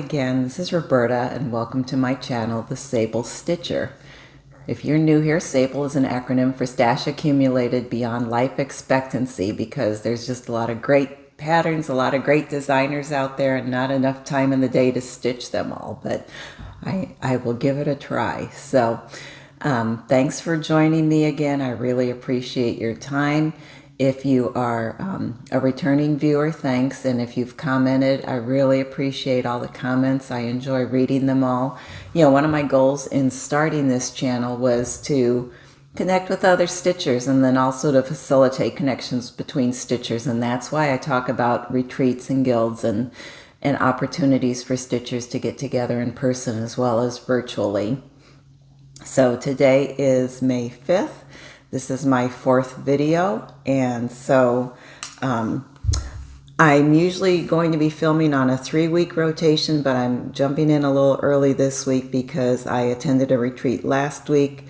again, this is Roberta and welcome to my channel, The SABLE Stitcher. If you're new here, SABLE is an acronym for Stash Accumulated Beyond Life Expectancy because there's just a lot of great patterns, a lot of great designers out there and not enough time in the day to stitch them all, but I will give it a try. So thanks for joining me again. I really appreciate your time. If you are a returning viewer, thanks. And if you've commented, I really appreciate all the comments. I enjoy reading them all. You know, one of my goals in starting this channel was to connect with other stitchers and then also to facilitate connections between stitchers. And that's why I talk about retreats and guilds and opportunities for stitchers to get together in person as well as virtually. So today is May 5th. This is my 4th video, and so I'm usually going to be filming on a 3-week rotation, but I'm jumping in a little early this week because I attended a retreat last week,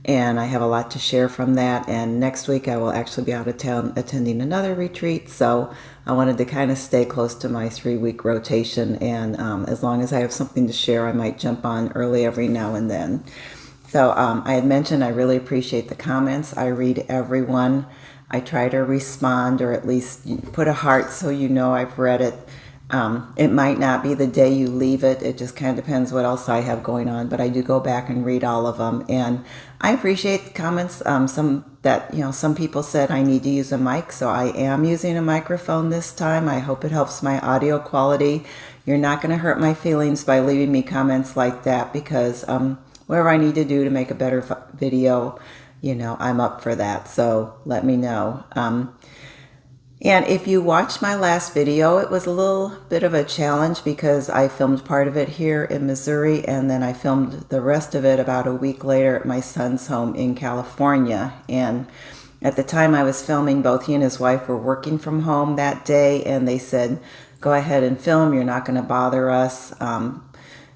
and I have a lot to share from that, and next week I will actually be out of town attending another retreat, so I wanted to kind of stay close to my 3-week rotation, and as long as I have something to share, I might jump on early every now and then. So I had mentioned I really appreciate the comments. I read everyone. I try to respond or at least put a heart so you know I've read it. It might not be the day you leave it. It just kind of depends what else I have going on. But I do go back and read all of them. And I appreciate the comments. Some people said I need to use a mic. So I am using a microphone this time. I hope it helps my audio quality. You're not going to hurt my feelings by leaving me comments like that because whatever I need to do to make a better video, you know, I'm up for that. So let me know. And if you watched my last video, it was a little bit of a challenge because I filmed part of it here in Missouri and then I filmed the rest of it about a week later at my son's home in California. And at the time I was filming, both he and his wife were working from home that day and they said, go ahead and film, you're not going to bother us.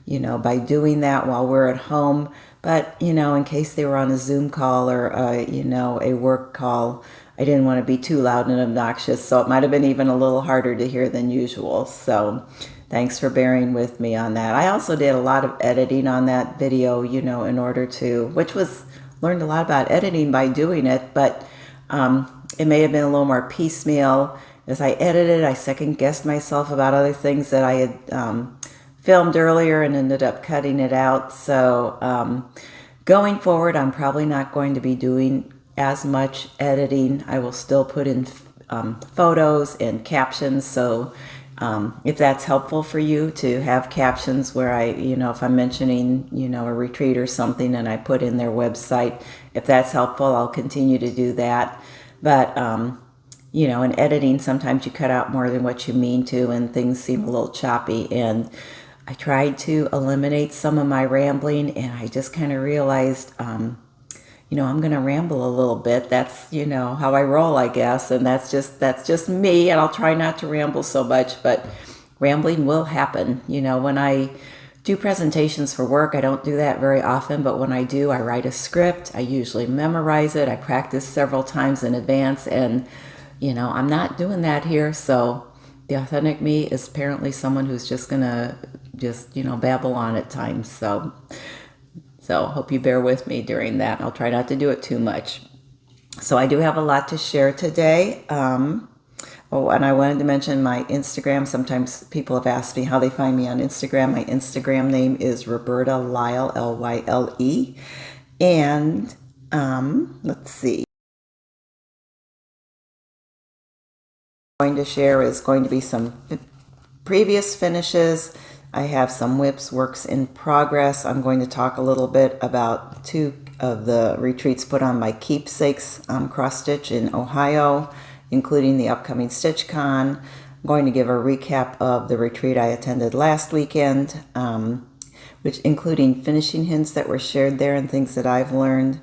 You know, by doing that while we're at home. But, you know, in case they were on a Zoom call or, you know, a work call, I didn't want to be too loud and obnoxious. So it might have been even a little harder to hear than usual. So thanks for bearing with me on that. I also did a lot of editing on that video, you know, in order to, learned a lot about editing by doing it. But it may have been a little more piecemeal. As I edited, I second guessed myself about other things that I had filmed earlier and ended up cutting it out. So going forward, I'm probably not going to be doing as much editing. I will still put in photos and captions. So if that's helpful for you to have captions where if I'm mentioning, a retreat or something and I put in their website, if that's helpful, I'll continue to do that. But in editing, sometimes you cut out more than what you mean to and things seem a little choppy. And I tried to eliminate some of my rambling and I just kind of realized, I'm going to ramble a little bit. That's, how I roll, I guess. And that's just me. And I'll try not to ramble so much, but rambling will happen. When I do presentations for work, I don't do that very often. But when I do, I write a script. I usually memorize it. I practice several times in advance. And, I'm not doing that here. So the authentic me is apparently someone who's just going to babble on at times. So hope you bear with me during that. I'll try not to do it too much. So I do have a lot to share today. And I wanted to mention my Instagram. Sometimes people have asked me how they find me on Instagram. My Instagram name is Roberta Lyle, Lyle. And let's see. What I'm going to share is going to be some previous finishes. I have some whips, works in progress. I'm going to talk a little bit about 2 of the retreats put on by Keepsakes cross stitch in Ohio, including the upcoming StitchCon. I'm going to give a recap of the retreat I attended last weekend, which including finishing hints that were shared there and things that I've learned.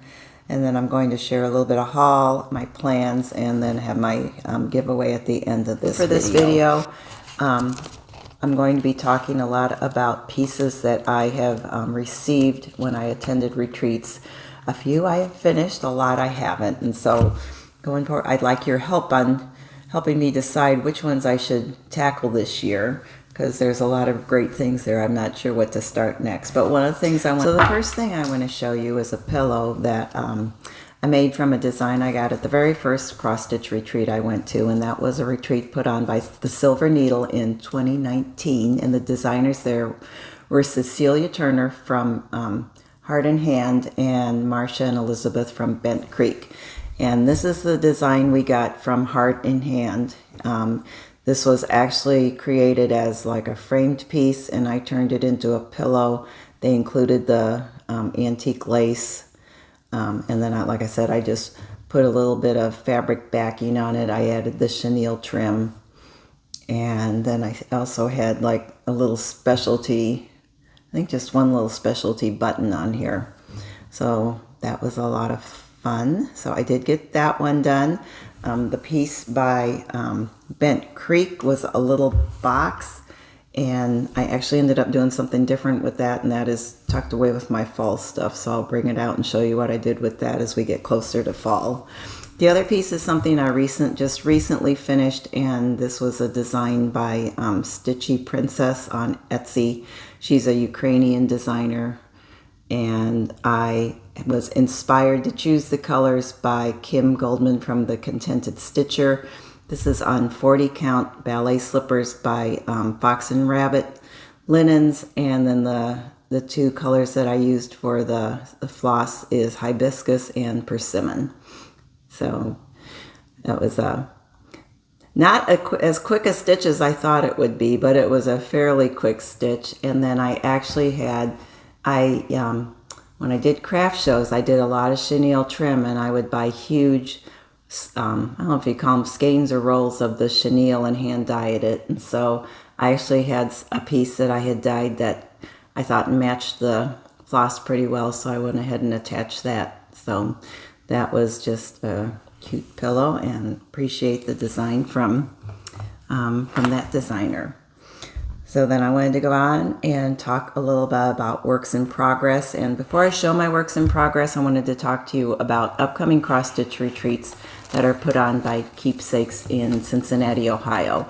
And then I'm going to share a little bit of haul, my plans, and then have my giveaway at the end of this video. For this video, I'm going to be talking a lot about pieces that I have received when I attended retreats. A few I have finished, a lot I haven't. And so going forward, I'd like your help on helping me decide which ones I should tackle this year. because there's a lot of great things there. I'm not sure what to start next. But one of the things so the first thing I want to show you is a pillow that I made from a design I got at the very first cross-stitch retreat I went to, and that was a retreat put on by the Silver Needle in 2019, and the designers there were Cecilia Turner from Heart in Hand and Marcia and Elizabeth from Bent Creek. And this is the design we got from Heart in Hand. This was actually created as like a framed piece, and I turned it into a pillow. They included the antique lace. And then, like I said, I just put a little bit of fabric backing on it. I added the chenille trim. And then I also had like a little specialty, I think just one little specialty button on here. So that was a lot of fun. So I did get that one done. The piece by Bent Creek was a little box. And I actually ended up doing something different with that, and that is tucked away with my fall stuff. So I'll bring it out and show you what I did with that as we get closer to fall. The other piece is something I just recently finished, and this was a design by Stitchy Princess on Etsy. She's a Ukrainian designer, and I was inspired to choose the colors by Kim Goldman from The Contented Stitcher. This is on 40 count ballet slippers by Fox and Rabbit linens, and then the two colors that I used for the floss is hibiscus and persimmon. So that was not as quick a stitch as I thought it would be, but it was a fairly quick stitch. And then I actually had when I did craft shows, I did a lot of chenille trim, and I would buy huge I don't know if you call them skeins or rolls of the chenille and hand dyed it. And so I actually had a piece that I had dyed that I thought matched the floss pretty well, so I went ahead and attached that. So that was just a cute pillow, and appreciate the design from that designer. So then I wanted to go on and talk a little bit about works in progress. And before I show my works in progress, I wanted to talk to you about upcoming cross-stitch retreats that are put on by Keepsakes in Cincinnati, Ohio.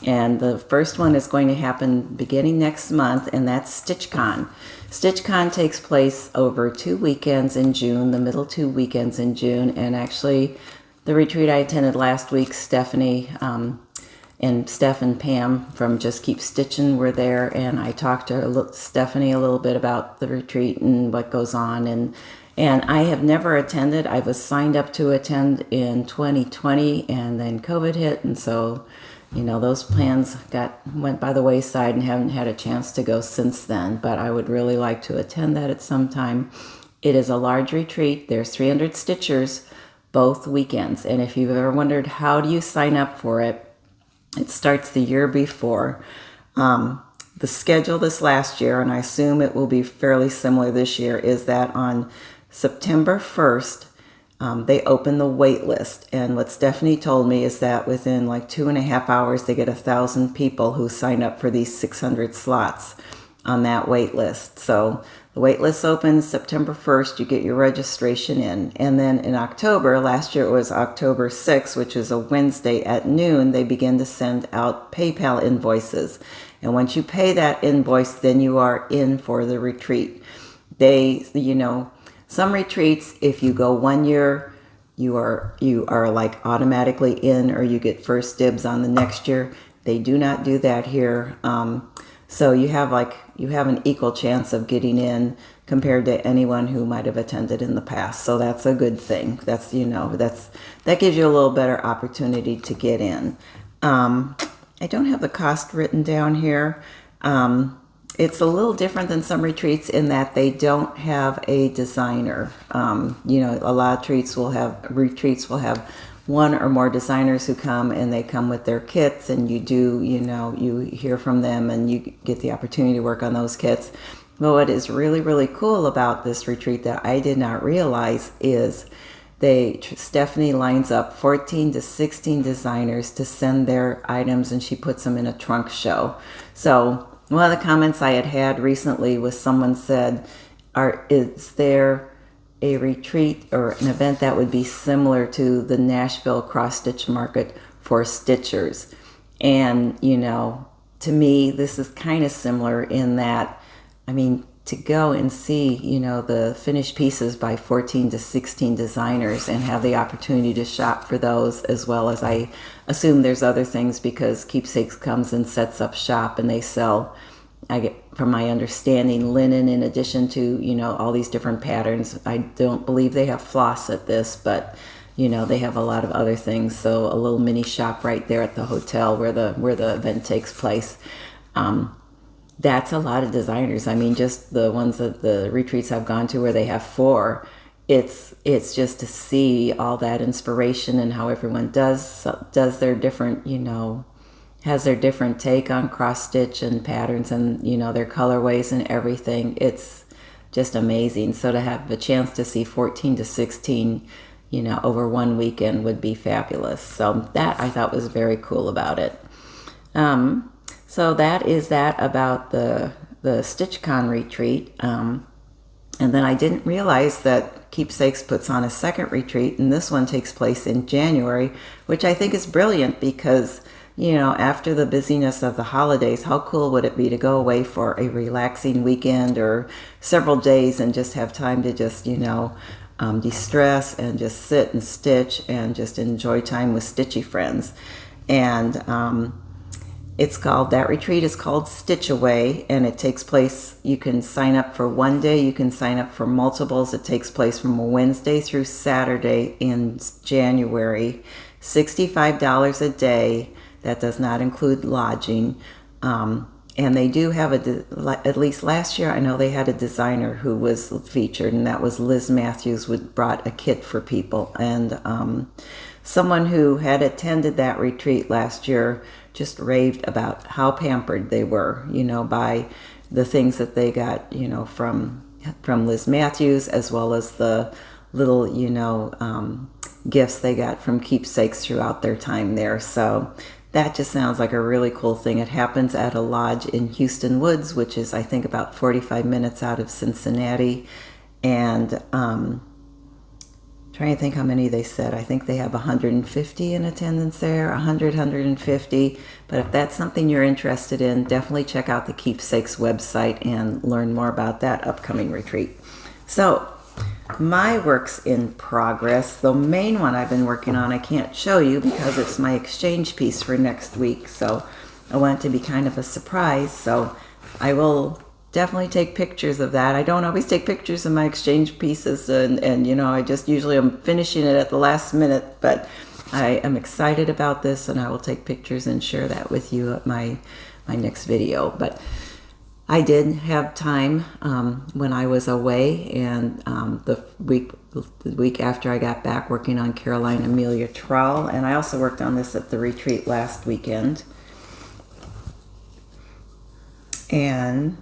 And the first one is going to happen beginning next month, and that's StitchCon. StitchCon takes place over 2 weekends in June, the middle 2 weekends in June. And actually, the retreat I attended last week, Stephanie and Steph and Pam from Just Keep Stitching were there, and I talked to Stephanie a little bit about the retreat and what goes on. And I have never attended. I was signed up to attend in 2020, and then COVID hit, and so those plans went by the wayside, and haven't had a chance to go since then. But I would really like to attend that at some time. It is a large retreat. There's 300 stitchers both weekends, and if you've ever wondered how do you sign up for it, it starts the year before. The schedule this last year, and I assume it will be fairly similar this year, is that on September 1st, they open the wait list. And what Stephanie told me is that within like 2.5 hours, they get 1,000 people who sign up for these 600 slots on that wait list. So the wait list opens September 1st, you get your registration in. And then in October, last year it was October 6th, which is a Wednesday at noon, they begin to send out PayPal invoices. And once you pay that invoice, then you are in for the retreat. Some retreats, if you go 1 year, you are like automatically in, or you get first dibs on the next year. They do not do that here. So you have an equal chance of getting in compared to anyone who might have attended in the past. So that's a good thing. That gives you a little better opportunity to get in. I don't have the cost written down here. It's a little different than some retreats in that they don't have a designer. A lot of retreats will have one or more designers who come, and they come with their kits, and you hear from them, and you get the opportunity to work on those kits. But what is really, really cool about this retreat that I did not realize is Stephanie lines up 14 to 16 designers to send their items, and she puts them in a trunk show. So one of the comments I had recently was someone said, is there a retreat or an event that would be similar to the Nashville cross-stitch market for stitchers? And, to me, this is kind of similar in that, I mean, to go and see, the finished pieces by 14 to 16 designers and have the opportunity to shop for those, as well as I assume there's other things because Keepsakes comes and sets up shop and they sell, I get, from my understanding, linen in addition to, all these different patterns. I don't believe they have floss at this, but they have a lot of other things. So a little mini shop right there at the hotel where the event takes place. That's a lot of designers. I mean, just the ones that the retreats I've gone to where they have 4, it's just to see all that inspiration and how everyone does their different, has their different take on cross stitch and patterns and, their colorways and everything. It's just amazing. So to have a chance to see 14 to 16, over one weekend would be fabulous. So that I thought was very cool about it. So that is that about the StitchCon retreat. And then I didn't realize that Keepsakes puts on a second retreat, and this one takes place in January, which I think is brilliant because, after the busyness of the holidays, how cool would it be to go away for a relaxing weekend or several days and just have time to just, de-stress and just sit and stitch and just enjoy time with stitchy friends. And that retreat is called Stitch Away, and it takes place, you can sign up for one day, you can sign up for multiples. It takes place from Wednesday through Saturday in January, $65 a day. That does not include lodging. And they do have at least last year, I know they had a designer who was featured, and that was Liz Matthews, brought a kit for people. And someone who had attended that retreat last year just raved about how pampered they were, by the things that they got, from Liz Matthews, as well as the little, gifts they got from Keepsakes throughout their time there. So that just sounds like a really cool thing. It happens at a lodge in Houston Woods, which is, I think, about 45 minutes out of Cincinnati. And trying to think how many they said. I think they have 150 in attendance there, 150. But if that's something you're interested in, definitely check out the Keepsakes website and learn more about that upcoming retreat. So my works in progress, the main one I've been working on, I can't show you because it's my exchange piece for next week. So I want it to be kind of a surprise. So I will definitely take pictures of that. I don't always take pictures of my exchange pieces, and I just usually am finishing it at the last minute, but I am excited about this, and I will take pictures and share that with you at my next video. But I did have time when I was away, and the week after I got back, working on Caroline Amelia Trowell, and I also worked on this at the retreat last weekend. And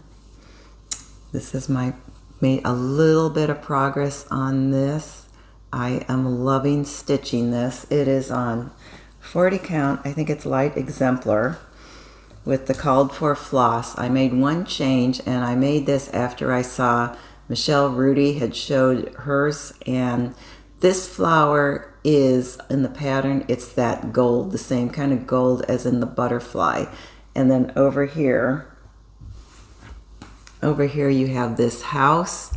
this is made a little bit of progress on this. I am loving stitching this. It is on 40 count. I think it's light exemplar with the called for floss. I made one change, and I made this after I saw Michelle Rudy had showed hers, and this flower is in the pattern, it's that gold, the same kind of gold as in the butterfly. And then over here you have this house,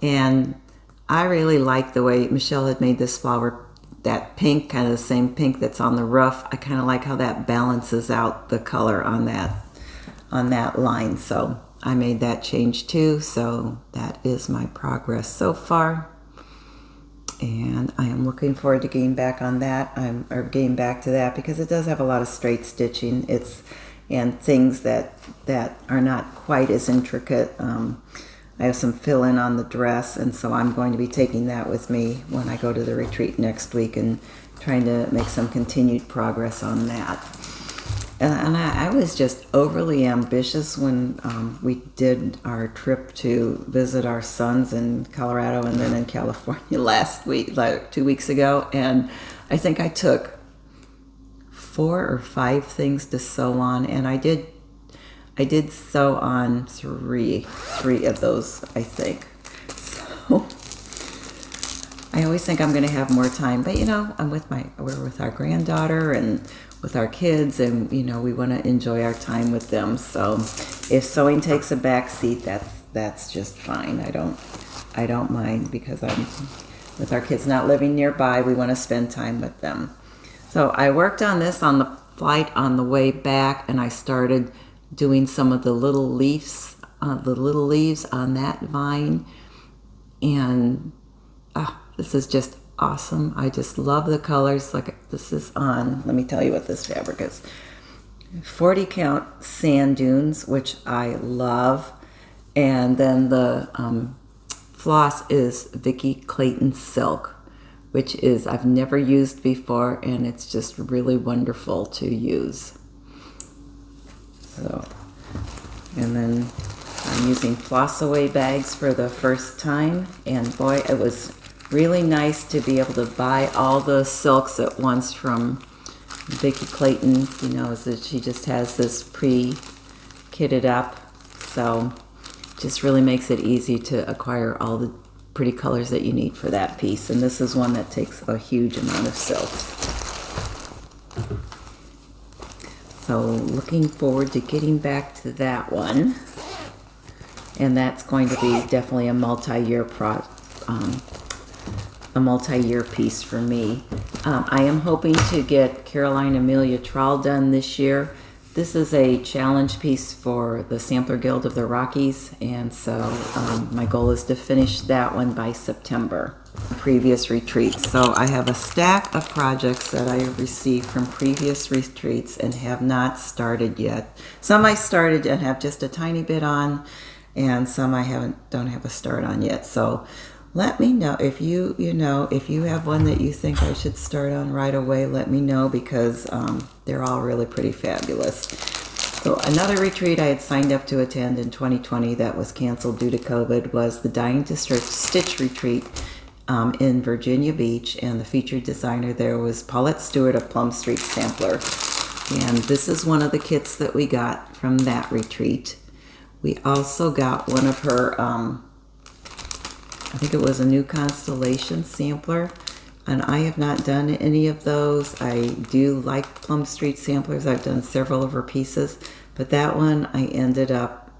and I really like the way Michelle had made this flower, that pink, kind of the same pink that's on the roof. I kind of like how that balances out the color on that line. So I made that change too. So that is my progress so far, and I am looking forward to getting back on that. Getting back to that because it does have a lot of straight stitching. And things that are not quite as intricate. I have some fill-in on the dress, and so I'm going to be taking that with me when I go to the retreat next week and trying to make some continued progress on that. And I was just overly ambitious when we did our trip to visit our sons in Colorado and then in California last week, like 2 weeks ago, and I think I took 4 or 5 things to sew on, and I did sew on three of those, I think. So I always think I'm going to have more time, but we're with our granddaughter, and with our kids, and you know, we want to enjoy our time with them. So if sewing takes a back seat, that's just fine. I don't mind, because with our kids not living nearby, we want to spend time with them. So I worked on this on the flight on the way back, and I started doing some of the little leaves on that vine, and this is just awesome. I just love the colors. Like, this is on, let me tell you what this fabric is. 40 count sand dunes, which I love, and then the floss is Vicky Clayton silk, which is I've never used before, and it's just really wonderful to use. So, and then I'm using floss away bags for the first time, and boy, it was really nice to be able to buy all the silks at once from Vicky Clayton. You know, that she just has this pre-kitted up, so just really makes it easy to acquire all the pretty colors that you need for that piece. And this is one that takes a huge amount of silk. So looking forward to getting back to that one. And that's going to be definitely a multi-year piece for me. I am hoping to get Caroline Amelia Trawl done this year. This is a challenge piece for the Sampler Guild of the Rockies, and so my goal is to finish that one by September. Previous retreats. So I have a stack of projects that I have received from previous retreats and have not started yet. Some I started and have just a tiny bit on, and some I don't have a start on yet. So let me know if if you have one that you think I should start on right away. Let me know, because they're all really pretty fabulous. So another retreat I had signed up to attend in 2020 that was canceled due to COVID was the Dying to Stitch retreat in Virginia Beach, and the featured designer there was Paulette Stewart of Plum Street Sampler. And this is one of the kits that we got from that retreat. We also got one of her I think it was a new Constellation sampler, and I have not done any of those. I do like Plum Street samplers. I've done several of her pieces, but that one I ended up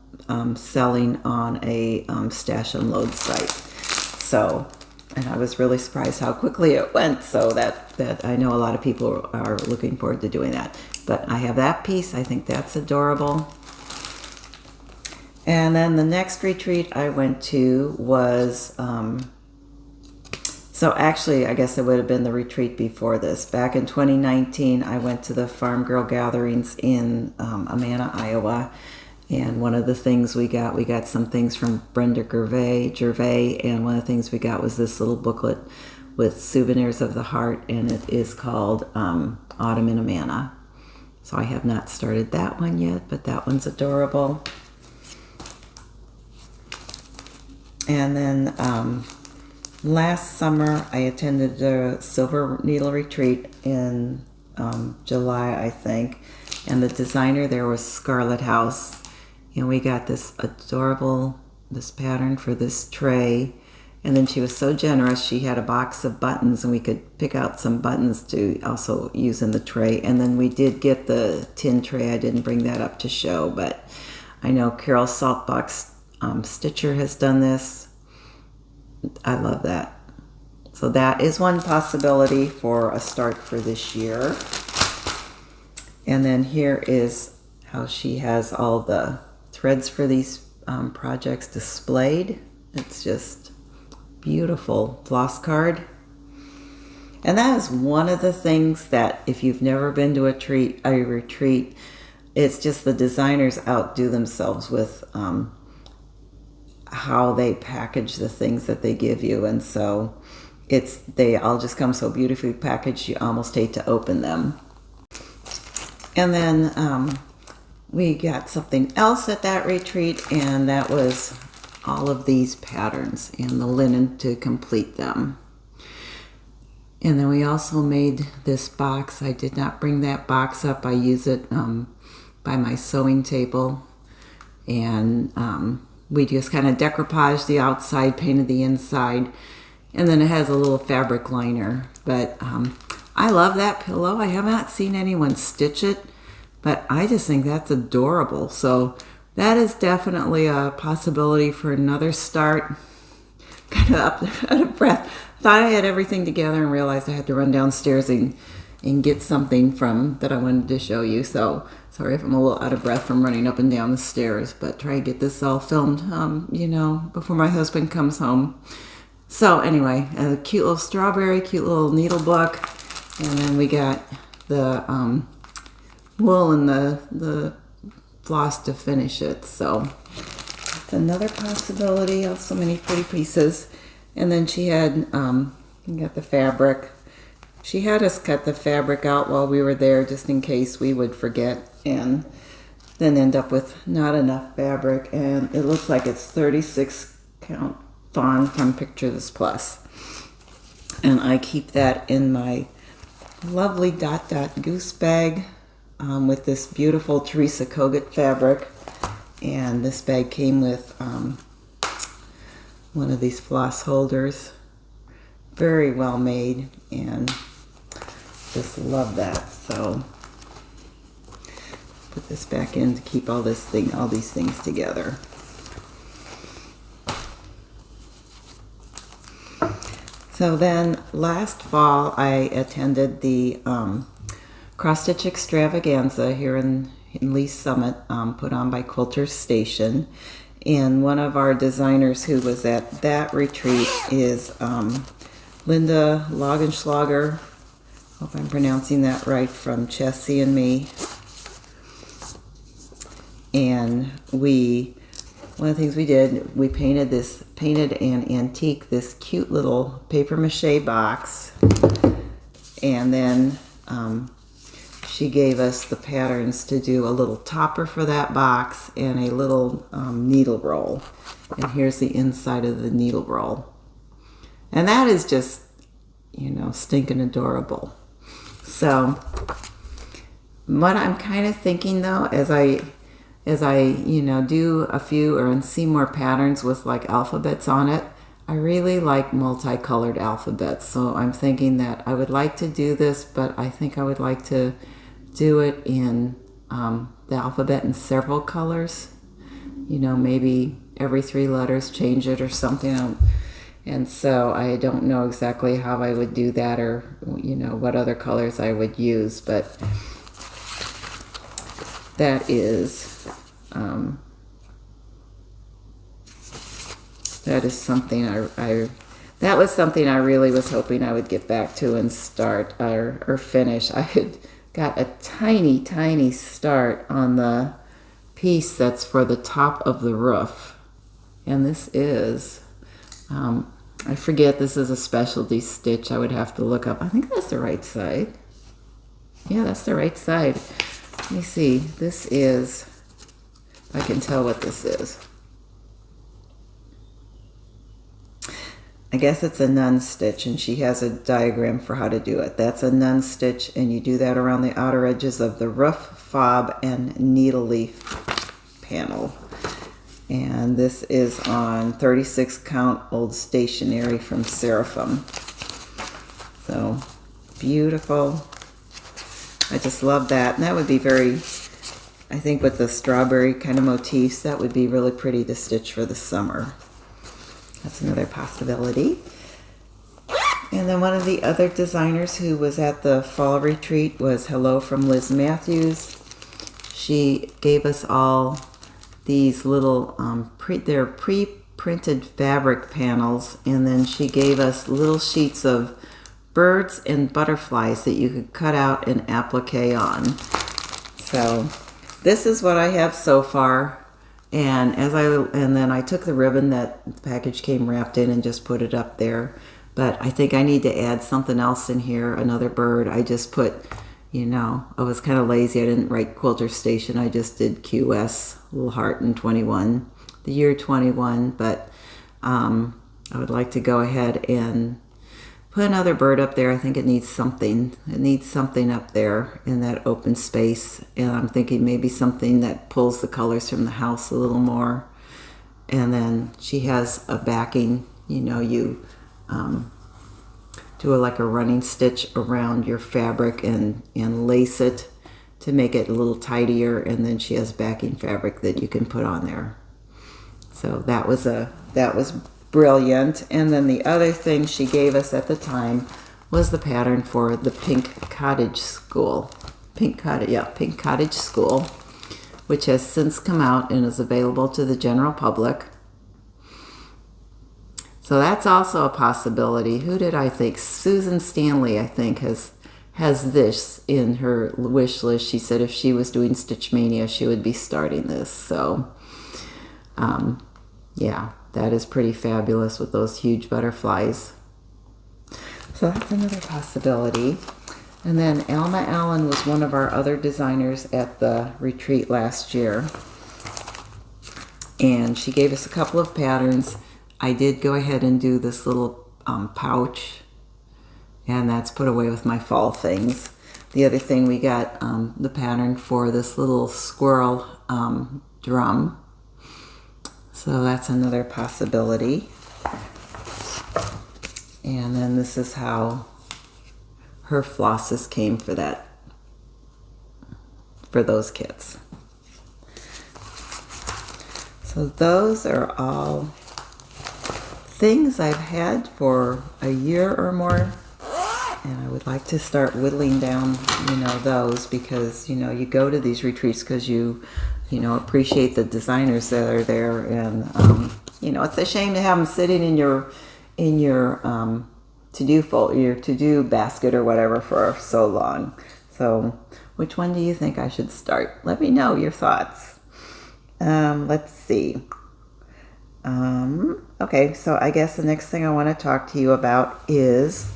selling on a stash and load site. So, and I was really surprised how quickly it went, so that I know a lot of people are looking forward to doing that. But I have that piece. I think that's adorable. And then the next retreat I went to was, so actually I guess it would have been the retreat before this. Back in 2019, I went to the Farmgirl Gatherings in Amana, Iowa. And one of the things we got some things from Brenda Gervais, and one of the things we got was this little booklet with souvenirs of the heart, and it is called Autumn in Amana. So I have not started that one yet, but that one's adorable. And then last summer, I attended the Silver Needle Retreat in July, I think. And the designer there was Scarlet House. And we got this pattern for this tray. And then she was so generous, she had a box of buttons, and we could pick out some buttons to also use in the tray. And then we did get the tin tray. I didn't bring that up to show, but I know Carol Saltbox Stitcher has done this. I love that. So that is one possibility for a start for this year. And then here is how she has all the threads for these projects displayed. It's just beautiful floss card. And that is one of the things that, if you've never been to a retreat, it's just the designers outdo themselves with how they package the things that they give you. And so they all just come so beautifully packaged, you almost hate to open them. And then we got something else at that retreat, and that was all of these patterns and the linen to complete them. And then we also made this box. I did not bring that box up. I use it by my sewing table, and we just kind of decoupaged the outside, painted the inside, and then it has a little fabric liner. But I love that pillow. I have not seen anyone stitch it, but I just think that's adorable. So that is definitely a possibility for another start. Kind of out of breath. Thought I had everything together and realized I had to run downstairs and get something from that I wanted to show you. So sorry if I'm a little out of breath from running up and down the stairs, but try to get this all filmed, you know, before my husband comes home. So anyway, a cute little strawberry, cute little needle book, and then we got the wool and the floss to finish it. So it's another possibility. Oh, so many pretty pieces. And then she had you got the fabric. She had us cut the fabric out while we were there just in case we would forget and then end up with not enough fabric. And it looks like it's 36 count fawn from Picture This Plus. And I keep that in my lovely dot goose bag with this beautiful Teresa Kogut fabric. And this bag came with one of these floss holders. Very well made, and just love that. So put this back in to keep all these things together. So then last fall I attended the Cross Stitch Extravaganza here in Lee Summit, put on by Quilter Station. And one of our designers who was at that retreat is Linda Laugenschlager. Hope I'm pronouncing that right, from Chelsea and Me. And one of the things we did, we painted and antique this cute little paper mache box. And then she gave us the patterns to do a little topper for that box and a little needle roll. And here's the inside of the needle roll. And that is just, you know, stinking adorable. So what I'm kind of thinking though, as I you know, do a few or see more patterns with like alphabets on it, I really like multicolored alphabets. So I'm thinking that I would like to do this, but I think I would like to do it in the alphabet in several colors. You know, maybe every 3 letters change it or something. And so I don't know exactly how I would do that, or, you know, what other colors I would use, but that is something that was something I really was hoping I would get back to and start or finish. I had got a tiny start on the piece that's for the top of the roof, and this is I forget, this is a specialty stitch. I would have to look up. I think that's the right side. Yeah, that's the right side. Let me see. This is, I can tell what this is. I guess it's a nun stitch, and she has a diagram for how to do it. That's a nun stitch, and you do that around the outer edges of the roof, fob, and needle leaf panel. And this is on 36 count old stationery from Seraphim. So beautiful. I just love that. And that would be very, I think with the strawberry kind of motifs, that would be really pretty to stitch for the summer. That's another possibility. And then one of the other designers who was at the fall retreat was Hello from Liz Matthews. She gave us all these little, they're pre-printed fabric panels, and then she gave us little sheets of birds and butterflies that you could cut out and applique on. So this is what I have so far. And then I took the ribbon that the package came wrapped in and just put it up there. But I think I need to add something else in here, another bird. I just put, you know, I was kind of lazy. I didn't write Quilter Station. I just did QS, little heart, and 21, the year 21. But I would like to go ahead and put another bird up there. I think it needs something. It needs something up there in that open space. And I'm thinking maybe something that pulls the colors from the house a little more. And then she has a backing, you know, do like a running stitch around your fabric and lace it to make it a little tidier, and then she has backing fabric that you can put on there. So that was brilliant. And then the other thing she gave us at the time was the pattern for the Pink Cottage School. Pink Cottage School, which has since come out and is available to the general public. So that's also a possibility. Who did I think? Susan Standley, I think, has this in her wish list. She said if she was doing Stitch Mania, she would be starting this. So, yeah, that is pretty fabulous with those huge butterflies. So that's another possibility. And then Alma Allen was one of our other designers at the retreat last year. And she gave us a couple of patterns. I did go ahead and do this little pouch, and that's put away with my fall things. The other thing, we got the pattern for this little squirrel drum. So that's another possibility. And then this is how her flosses came for those kits. So those are all things I've had for a year or more, and I would like to start whittling down, those, because, you go to these retreats because you appreciate the designers that are there, and, it's a shame to have them sitting in your to-do basket or whatever for so long. So which one do you think I should start? Let me know your thoughts. Let's see. Okay, so I guess the next thing I want to talk to you about is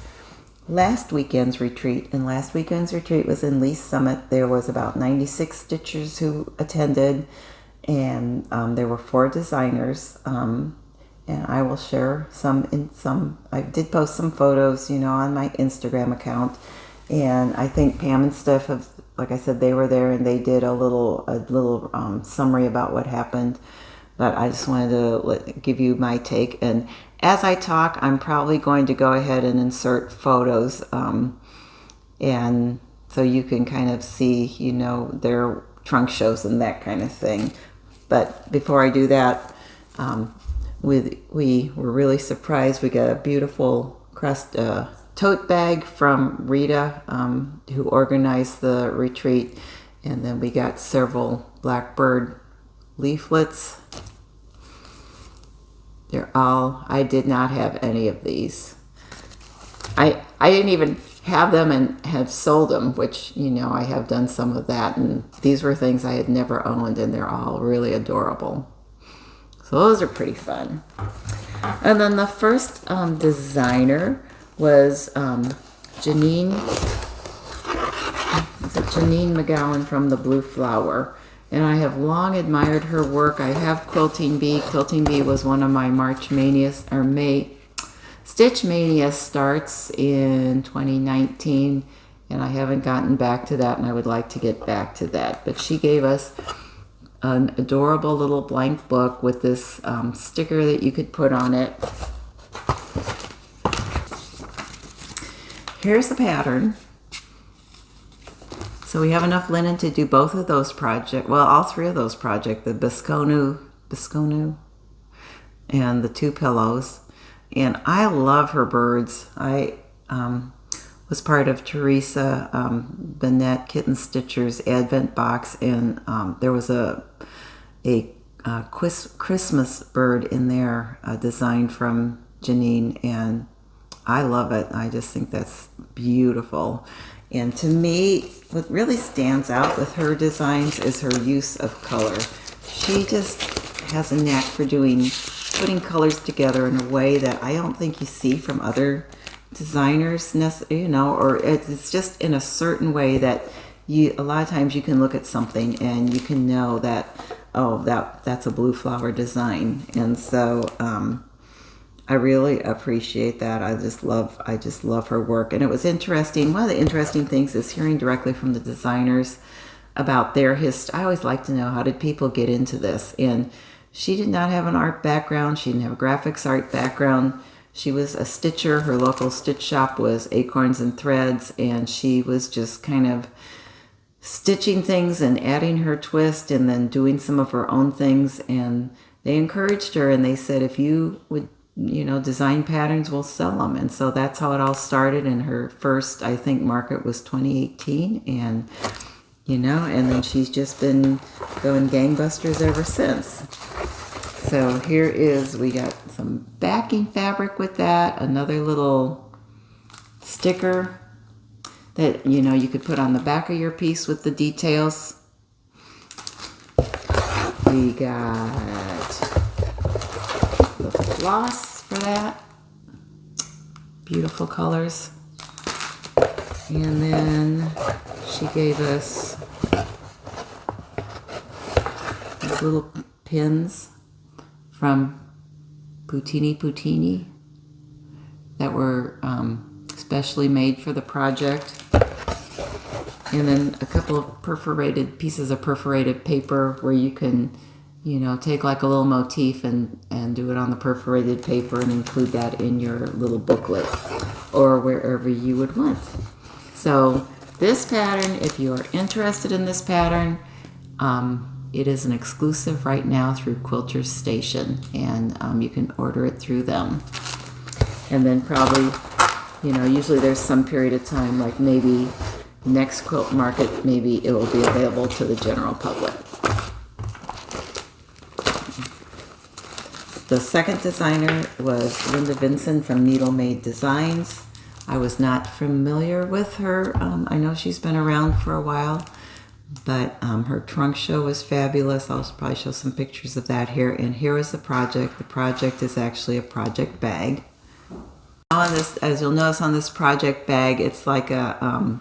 last weekend's retreat. And last weekend's retreat was in Lee's Summit. There was about 96 stitchers who attended, and there were 4 designers. And I will share I did post some photos, on my Instagram account. And I think Pam and Steph have, like I said, they were there and they did a little summary about what happened. But I just wanted to give you my take. And as I talk, I'm probably going to go ahead and insert photos. And so you can kind of see, their trunk shows and that kind of thing. But before I do that, we were really surprised. We got a beautiful tote bag from Rita, who organized the retreat. And then we got several Blackbird leaflets. I did not have any of these. I didn't even have them and have sold them, which, I have done some of that. And these were things I had never owned, and they're all really adorable. So those are pretty fun. And then the first designer was Janine McGowan from the Blue Flower. And I have long admired her work. I have Quilting Bee. Quilting Bee was one of my Stitch Mania starts in 2019, and I haven't gotten back to that, and I would like to get back to that. But she gave us an adorable little blank book with this sticker that you could put on it. Here's the pattern. So we have enough linen to do both of those projects. Well, all 3 of those projects, the Bisconu, and the 2 pillows. And I love her birds. I was part of Teresa Bennett Kitten Stitcher's Advent box, and there was a Christmas bird in there, designed from Janine, and I love it. I just think that's beautiful. And to me, what really stands out with her designs is her use of color. She just has a knack for putting colors together in a way that I don't think you see from other designers, or it's just in a certain way that a lot of times you can look at something and you can know that, that's a Blue Flower design. And so I really appreciate that. I just love her work. And it was interesting. One of the interesting things is hearing directly from the designers about their history. I always like to know, how did people get into this? And she did not have an art background. She didn't have a graphics art background. she was a stitcher. Her local stitch shop was Acorns and Threads, and she was just kind of stitching things and adding her twist and then doing some of her own things. And they encouraged her and they said, if you would, you know, design patterns, we'll sell them. And so that's how it all started. And her first, I think, market was 2018. And, you know, and then she's just been going gangbusters ever since. So here is, we got some backing fabric with that, another little sticker that, you know, you could put on the back of your piece with the details. We got the floss for that. Beautiful colors. And then she gave us these little pins from Puttini that were specially made for the project. And then a couple of perforated pieces of perforated paper where you can, you know, take like a little motif and do it on the perforated paper and include that in your little booklet or wherever you would want. So this pattern, if you are interested in this pattern, it is an exclusive right now through Quilter Station, and you can order it through them. And then probably, you know, usually there's some period of time, like maybe next quilt market, maybe it will be available to the general public. The second designer was Linda Vinson from Needle Made Designs. I was not familiar with her. I know she's been around for a while. But her trunk show was fabulous. I'll probably show some pictures of that here. And here is the project. The project is actually a project bag. On this, as you'll notice on this project bag, it's like a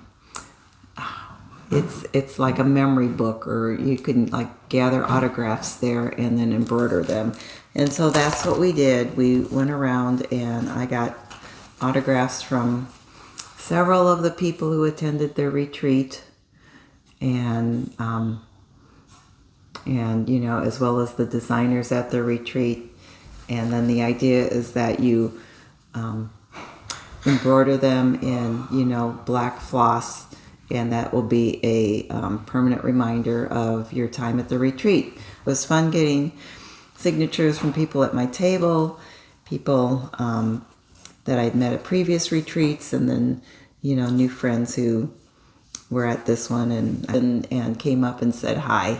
it's like a memory book, or you can like gather autographs there and then embroider them. And so that's what we did. We went around and I got autographs from several of the people who attended their retreat. And you know, as well as the designers at the retreat. And then the idea is that you embroider them in, you know, black floss, and that will be a permanent reminder of your time at the retreat. It was fun getting signatures from people at my table, people that I'd met at previous retreats, and then, you know, new friends who were at this one and came up and said hi.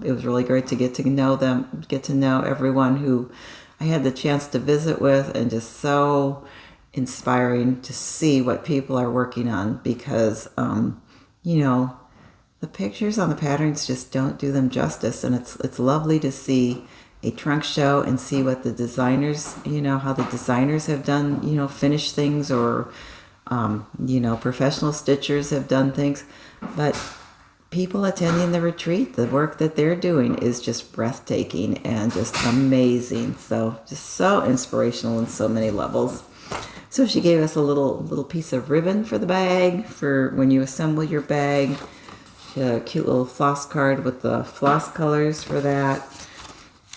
It was really great to get to know them, get to know everyone who I had the chance to visit with, and just so inspiring to see what people are working on, because you know, the pictures on the patterns just don't do them justice. And it's lovely to see a trunk show and see what the designers, you know, how the designers have done, you know, finished things, or you know, professional stitchers have done things. But people attending the retreat, the work that they're doing is just breathtaking and just amazing. So just so inspirational in so many levels. So she gave us a little piece of ribbon for the bag for when you assemble your bag. She had a cute little floss card with the floss colors for that.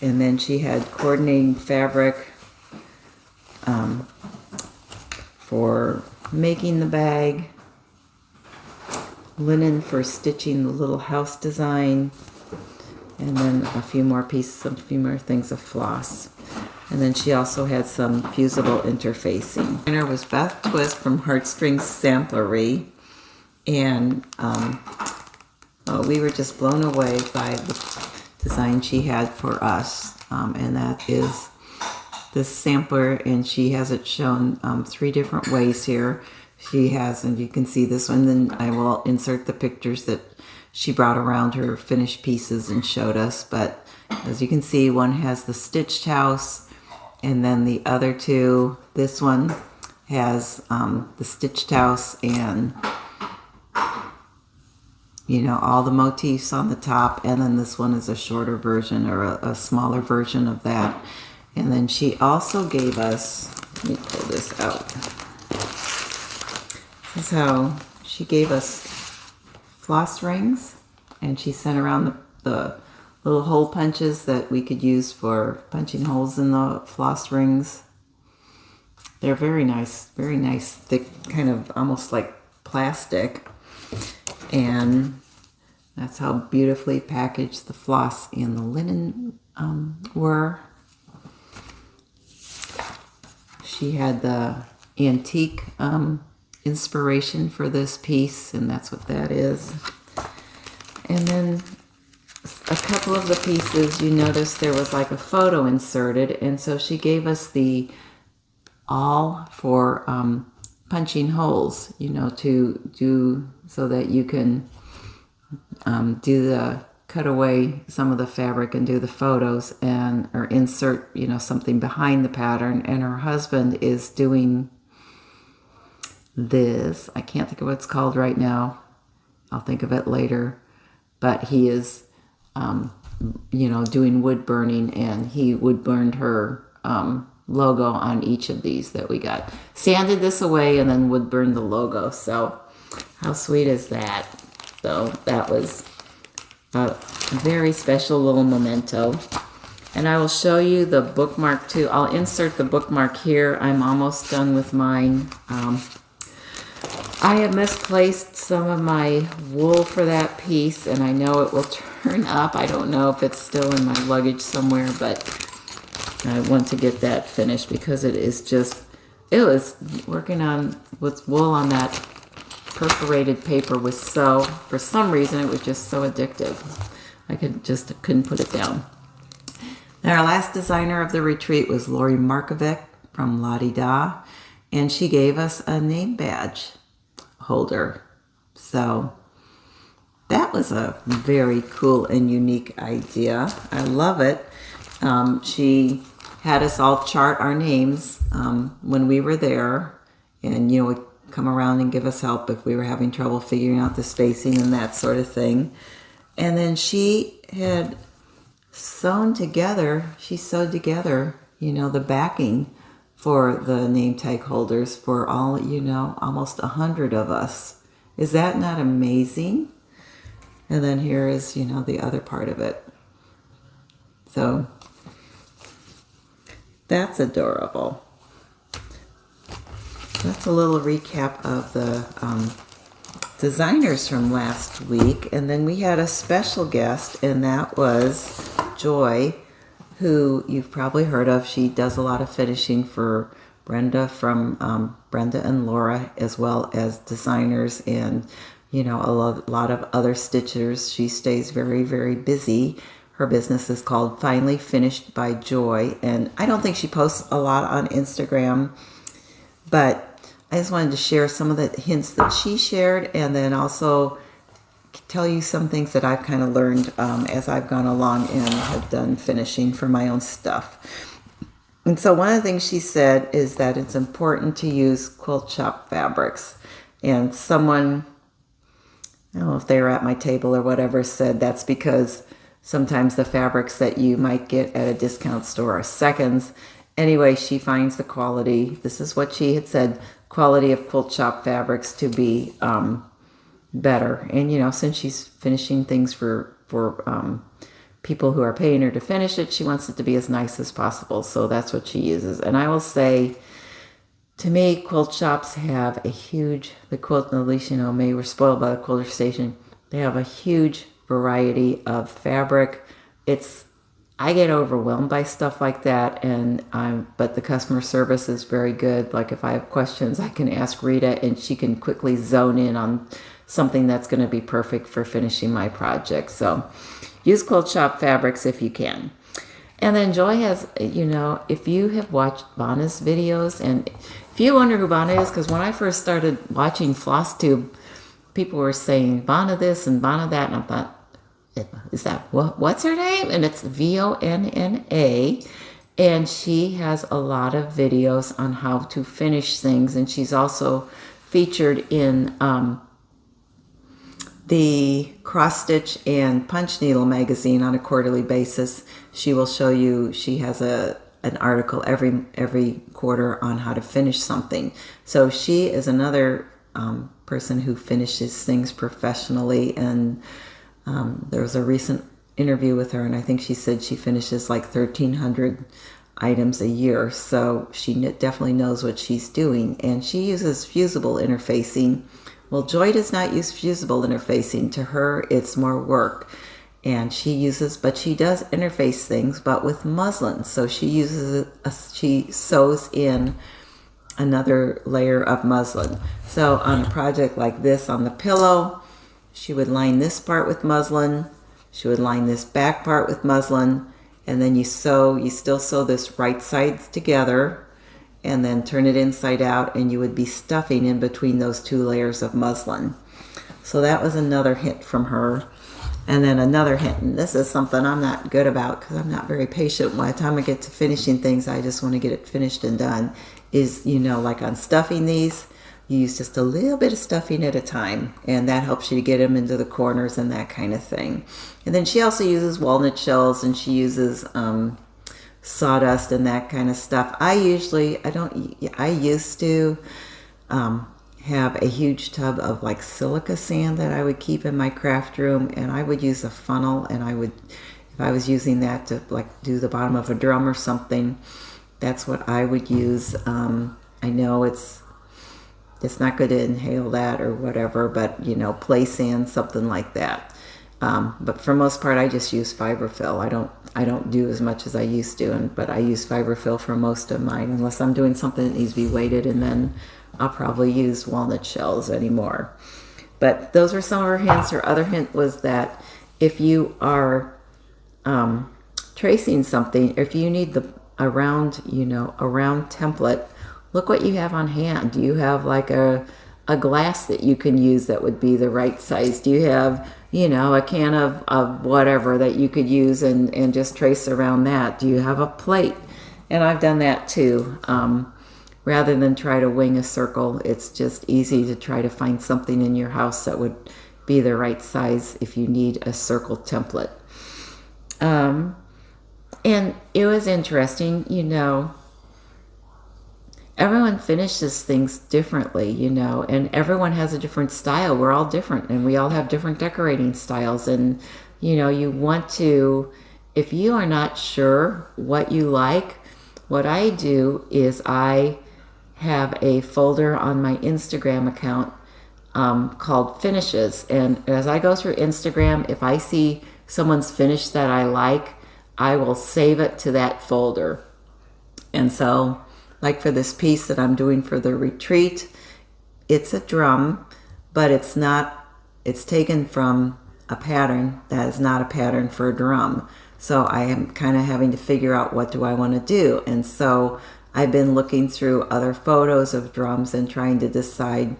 And then she had coordinating fabric for making the bag, linen for stitching the little house design, and then a few more things of floss. And then she also had some fusible interfacing. Winner was Beth Twist from Heartstrings Samplery, and we were just blown away by the design she had for us, and that is this sampler, and she has it shown 3 different ways here. She has, and you can see this one, then I will insert the pictures that she brought around her finished pieces and showed us. But as you can see, one has the stitched house, and then the other 2, this one has the stitched house and, you know, all the motifs on the top, and then this one is a shorter version, or a smaller version of that. And then she also gave us, let me pull this out. This is how she gave us floss rings, and she sent around the little hole punches that we could use for punching holes in the floss rings. They're very nice, thick, kind of almost like plastic. And that's how beautifully packaged the floss and the linen were. She had the antique inspiration for this piece, and that's what that is. And then a couple of the pieces, you notice there was like a photo inserted, and so she gave us the awl for punching holes, you know, to do so that you can do the cut away some of the fabric and do the photos, and or insert, you know, something behind the pattern. And her husband is doing this. I can't think of what it's called right now. I'll think of it later. But he is, you know, doing wood burning, and he wood burned her logo on each of these that we got. Sanded this away and then wood burned the logo. So how sweet is that? So that was a very special little memento. And I will show you the bookmark too. I'll insert the bookmark here. I'm almost done with mine. I have misplaced some of my wool for that piece, and I know it will turn up. I don't know if it's still in my luggage somewhere, but I want to get that finished because it is just, it was working on with wool on that perforated paper was so, for some reason, it was just so addictive. I couldn't put it down. Now, our last designer of the retreat was Lori Markovic from La Di Da, and she gave us a name badge holder. So that was a very cool and unique idea. I love it. She had us all chart our names when we were there, and, you know, would come around and give us help if we were having trouble figuring out the spacing and that sort of thing. And then she had sewed together, you know, the backing for the name tag holders for all, you know, almost 100 of us. Is that not amazing? And then here is, you know, the other part of it. So that's adorable. That's a little recap of the designers from last week. And then we had a special guest, and that was Joy, who you've probably heard of. She does a lot of finishing for Brenda from Brenda and Laura, as well as designers and, you know, a lot of other stitchers. She stays very, very busy. Her business is called Finally Finished by Joy, and I don't think she posts a lot on Instagram, but I just wanted to share some of the hints that she shared, and then also tell you some things that I've kind of learned as I've gone along and have done finishing for my own stuff. And so one of the things she said is that it's important to use quilt shop fabrics. And someone, I don't know if they were at my table or whatever, said that's because sometimes the fabrics that you might get at a discount store are seconds. Anyway, she finds the quality, this is what she had said, quality of quilt shop fabrics to be better. And, you know, since she's finishing things for people who are paying her to finish it, she wants it to be as nice as possible. So that's what she uses. And I will say, to me, quilt shops have a huge, the quilt, at least, you know, maybe we're spoiled by the Quilter Station. They have a huge variety of fabric. I get overwhelmed by stuff like that, but the customer service is very good. Like if I have questions, I can ask Rita, and she can quickly zone in on something that's going to be perfect for finishing my project. So use quilt shop fabrics if you can. And then Joy has, you know, if you have watched Vonna's videos, and if you wonder who Vonna is, because when I first started watching Flosstube, people were saying Vonna this and Vonna that, and I thought, is that what's her name? And it's Vonna, and she has a lot of videos on how to finish things, and she's also featured in the Cross Stitch and Punch Needle magazine on a quarterly basis. She will show you, she has an article every quarter on how to finish something. So she is another person who finishes things professionally, and there was a recent interview with her, and I think she said she finishes like 1,300 items a year, so she definitely knows what she's doing. And she uses fusible interfacing. Well, Joy does not use fusible interfacing. To her, it's more work. And she does interface things, but with muslin. So she sews in another layer of muslin. So on a project like this on the pillow, she would line this part with muslin. She would line this back part with muslin. And then you still sew this right sides together and then turn it inside out, and you would be stuffing in between those two layers of muslin. So that was another hint from her. And then another hint, and this is something I'm not good about because I'm not very patient. By the time I get to finishing things, I just want to get it finished and done, is, like on stuffing these, you use just a little bit of stuffing at a time, and that helps you to get them into the corners and that kind of thing. And then she also uses walnut shells, and she uses sawdust and that kind of stuff. I used to have a huge tub of like silica sand that I would keep in my craft room, and I would use a funnel, and if I was using that to like do the bottom of a drum or something, that's what I would use. I know it's not good to inhale that or whatever, but play sand, something like that. But for most part, I just use fiberfill. I don't do as much as I used to, but I use fiberfill for most of mine, unless I'm doing something that needs to be weighted, and then I'll probably use walnut shells anymore. But those were some of her hints. Her other hint was that if you are tracing something, if you need a round template, look what you have on hand. Do you have like a glass that you can use that would be the right size? Do you have, a can of whatever that you could use and just trace around that? Do you have a plate? And I've done that too. Rather than try to wing a circle, it's just easy to try to find something in your house that would be the right size if you need a circle template. And it was interesting, everyone finishes things differently, and everyone has a different style. We're all different, and we all have different decorating styles. And, you want to, if you are not sure what you like, what I do is I have a folder on my Instagram account called Finishes. And as I go through Instagram, if I see someone's finish that I like, I will save it to that folder. And so, like for this piece that I'm doing for the retreat, it's a drum, but it's taken from a pattern that is not a pattern for a drum. So I am kind of having to figure out, what do I want to do? And so I've been looking through other photos of drums and trying to decide,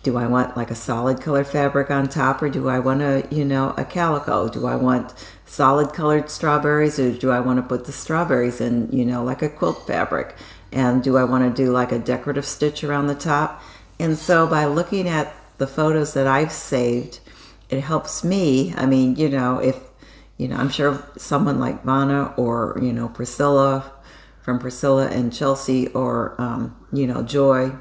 do I want like a solid color fabric on top, or do I want a calico? Do I want solid colored strawberries, or do I want to put the strawberries in, like a quilt fabric? And do I want to do like a decorative stitch around the top? And so by looking at the photos that I've saved, it helps me. I mean, if, I'm sure someone like Vonna or, Priscilla from Priscilla and Chelsea, or, Joy,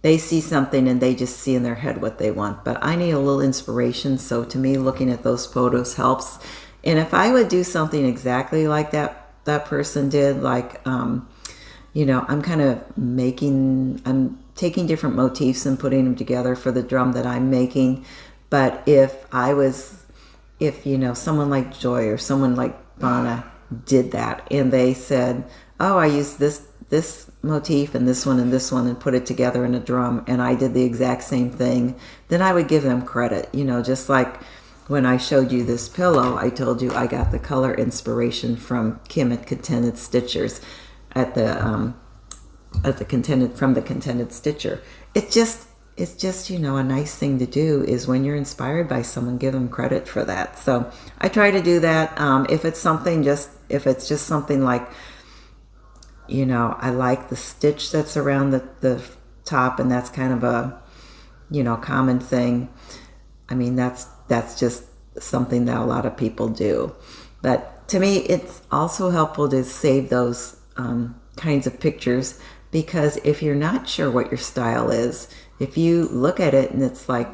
they see something and they just see in their head what they want. But I need a little inspiration. So to me, looking at those photos helps. And if I would do something exactly like that person did, like, I'm taking different motifs and putting them together for the drum that I'm making. But if someone like Joy or someone like Vonna did that, and they said, oh, I used this motif and this one and put it together in a drum, and I did the exact same thing, then I would give them credit. Just like when I showed you this pillow, I told you I got the color inspiration from Kim at Contented Stitchers, from the Contented Stitcher. It's just a nice thing to do, is when you're inspired by someone, give them credit for that. So I try to do that. If it's just something like, I like the stitch that's around the top, and that's kind of a, common thing. I mean, that's just something that a lot of people do. But to me, it's also helpful to save those kinds of pictures, because if you're not sure what your style is, if you look at it and it's like,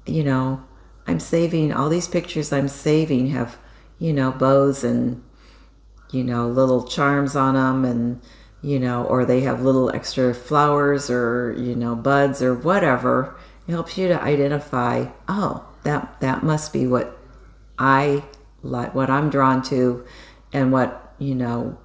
I'm saving all these pictures, have, bows and, you know, little charms on them, and, you know, or they have little extra flowers or, you know, buds or whatever. It helps you to identify, oh, that must be what I like, what I'm drawn to, and what, you know,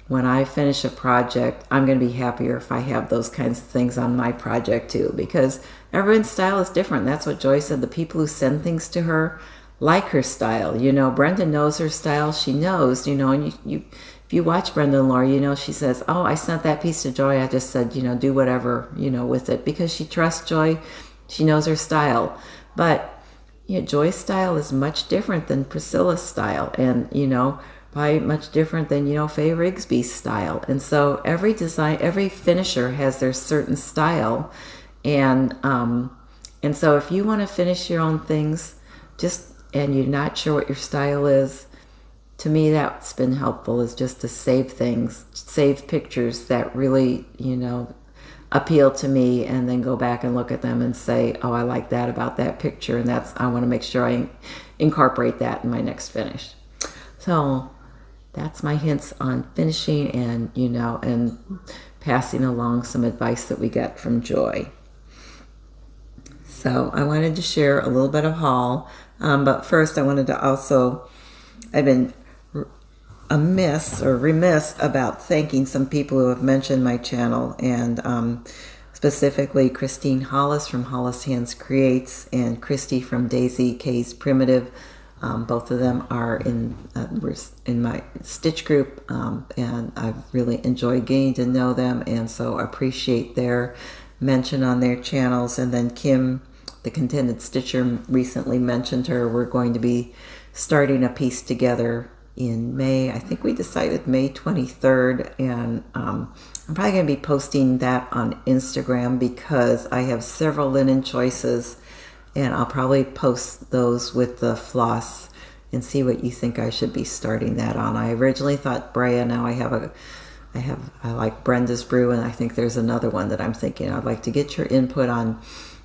when I finish a project, I'm going to be happier if I have those kinds of things on my project too, because everyone's style is different. That's what Joy said. The people who send things to her like her style. You know, Brenda knows her style. She knows, you know, and if you watch Brenda and Laura, you know, she says, oh, I sent that piece to Joy. I just said, you know, do whatever, you know, with it, because she trusts Joy. She knows her style. But, you know, Joy's style is much different than Priscilla's style. And, you know, probably much different than, you know, Faye Riggsbee's style. And so every finisher has their certain style. And so if you want to finish your own things, and you're not sure what your style is, to me that's been helpful, is just to save pictures that really, you know, appeal to me, and then go back and look at them and say, oh, I like that about that picture, and I want to make sure I incorporate that in my next finish. So that's my hints on finishing, and, you know, and passing along some advice that we got from Joy. So I wanted to share a little bit of haul, but first I wanted to also, I've been remiss about thanking some people who have mentioned my channel, and specifically Christine Hollis from Hollis Hands Creates, and Christy from Daisy K's Primitive. Both of them are in my stitch group, and I've really enjoyed getting to know them, and so appreciate their mention on their channels. And then Kim, the Contented Stitcher, recently mentioned her. We're going to be starting a piece together in May. I think we decided May 23rd, and I'm probably going to be posting that on Instagram, because I have several linen choices, and I'll probably post those with the floss and see what you think I should be starting that on. I originally thought Brea. Now I like Brenda's brew, and I think there's another one that I'm thinking. I'd like to get your input on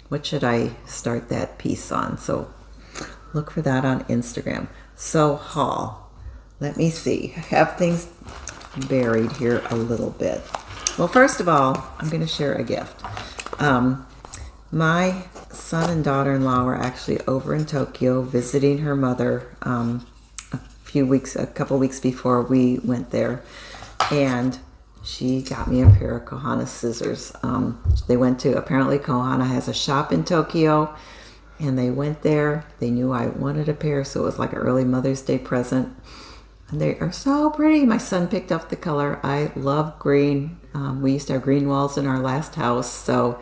what should I start that piece on. So look for that on Instagram. So haul. Let me see. I have things buried here a little bit. Well, first of all, I'm going to share a gift. My son and daughter-in-law were actually over in Tokyo visiting her mother a couple weeks before we went there, and she got me a pair of Kohana scissors. They went to, apparently Kohana has a shop in Tokyo, and they went there. They knew I wanted a pair, so it was like an early Mother's Day present. And they are so pretty. My son picked up the color. I love green. We used to have green walls in our last house, so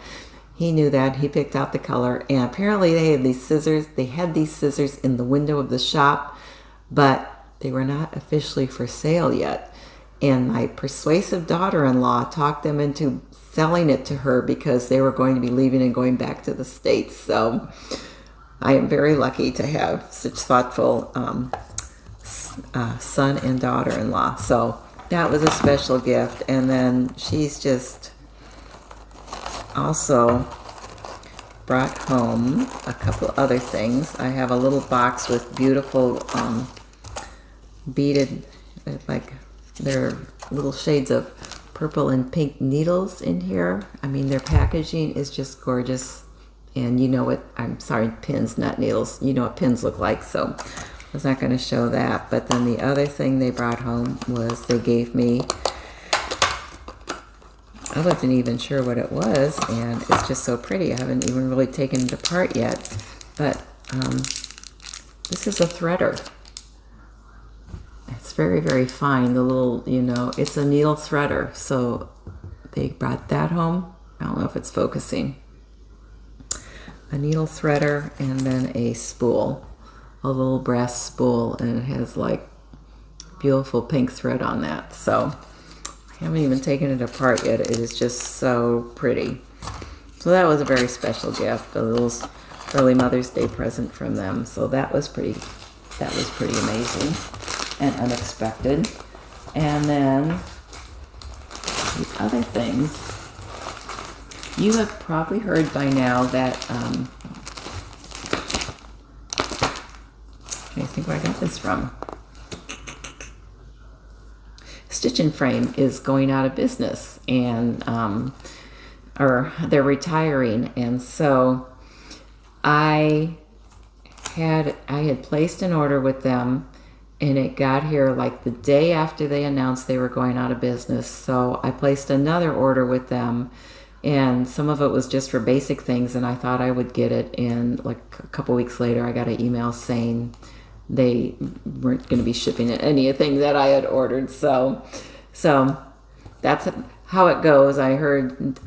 he knew that. He picked out the color, and apparently they had these scissors. They had these scissors in the window of the shop, but they were not officially for sale yet. And my persuasive daughter-in-law talked them into selling it to her, because they were going to be leaving and going back to the States. So I am very lucky to have such thoughtful son and daughter-in-law. So that was a special gift. And then she's just also brought home a couple other things. I have a little box with beautiful beaded, like they're little shades of purple and pink needles in here. I mean, their packaging is just gorgeous. And you know what, I'm sorry, pins, not needles. You know what pins look like, so I was not going to show that. But then the other thing they brought home was they gave me, I wasn't even sure what it was, and it's just so pretty. I haven't even really taken it apart yet. But this is a threader. It's very, very fine. The little, you know, it's a needle threader. So they brought that home. I don't know if it's focusing. A needle threader, and then a spool, a little brass spool, and it has like beautiful pink thread on that. So I haven't even taken it apart yet. It is just so pretty. So that was a very special gift, a little early Mother's Day present from them. So that was pretty amazing and unexpected. And then the other things, you have probably heard by now that, I think where I got this from. stitching frame is going out of business, and or they're retiring. And so I had placed an order with them, and it got here like the day after they announced they were going out of business. So I placed another order with them, and some of it was just for basic things, and I thought I would get it. And like a couple weeks later, I got an email saying they weren't going to be shipping anything that I had ordered. So that's how it goes. I heard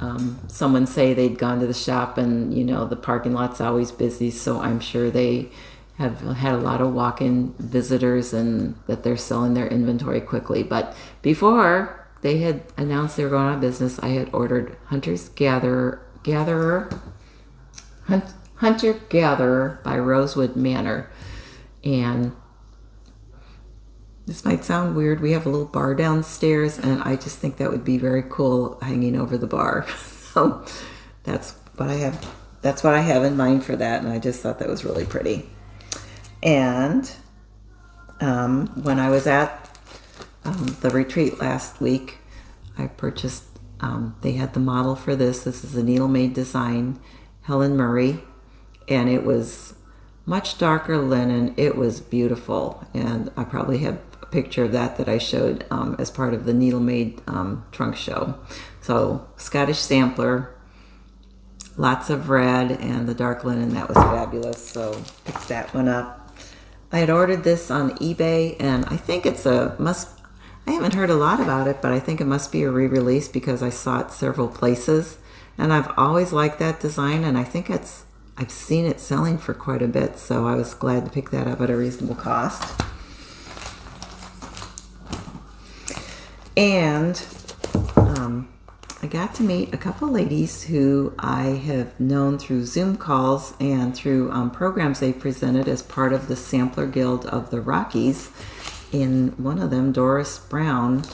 someone say they'd gone to the shop, and the parking lot's always busy, so I'm sure they have had a lot of walk-in visitors and that they're selling their inventory quickly. But before they had announced they were going out of business, I had ordered Hunter Gatherer by Rosewood Manor. And this might sound weird. We have a little bar downstairs, and I just think that would be very cool hanging over the bar. So that's what I have in mind for that, and I just thought that was really pretty. And when I was at the retreat last week, I purchased, they had the model for this. This is a needle-made design, Helen Murray, and it was much darker linen. It was beautiful, and I probably have a picture of that I showed as part of the needle-made trunk show. So Scottish sampler, lots of red, and the dark linen, that was fabulous. So picked that one up. I had ordered this on eBay, and I think I haven't heard a lot about it, but I think it must be a re-release because I saw it several places, and I've always liked that design, and I think I've seen it selling for quite a bit, so I was glad to pick that up at a reasonable cost. And I got to meet a couple ladies who I have known through Zoom calls and through programs they presented as part of the Sampler Guild of the Rockies. And one of them, Doris Brown,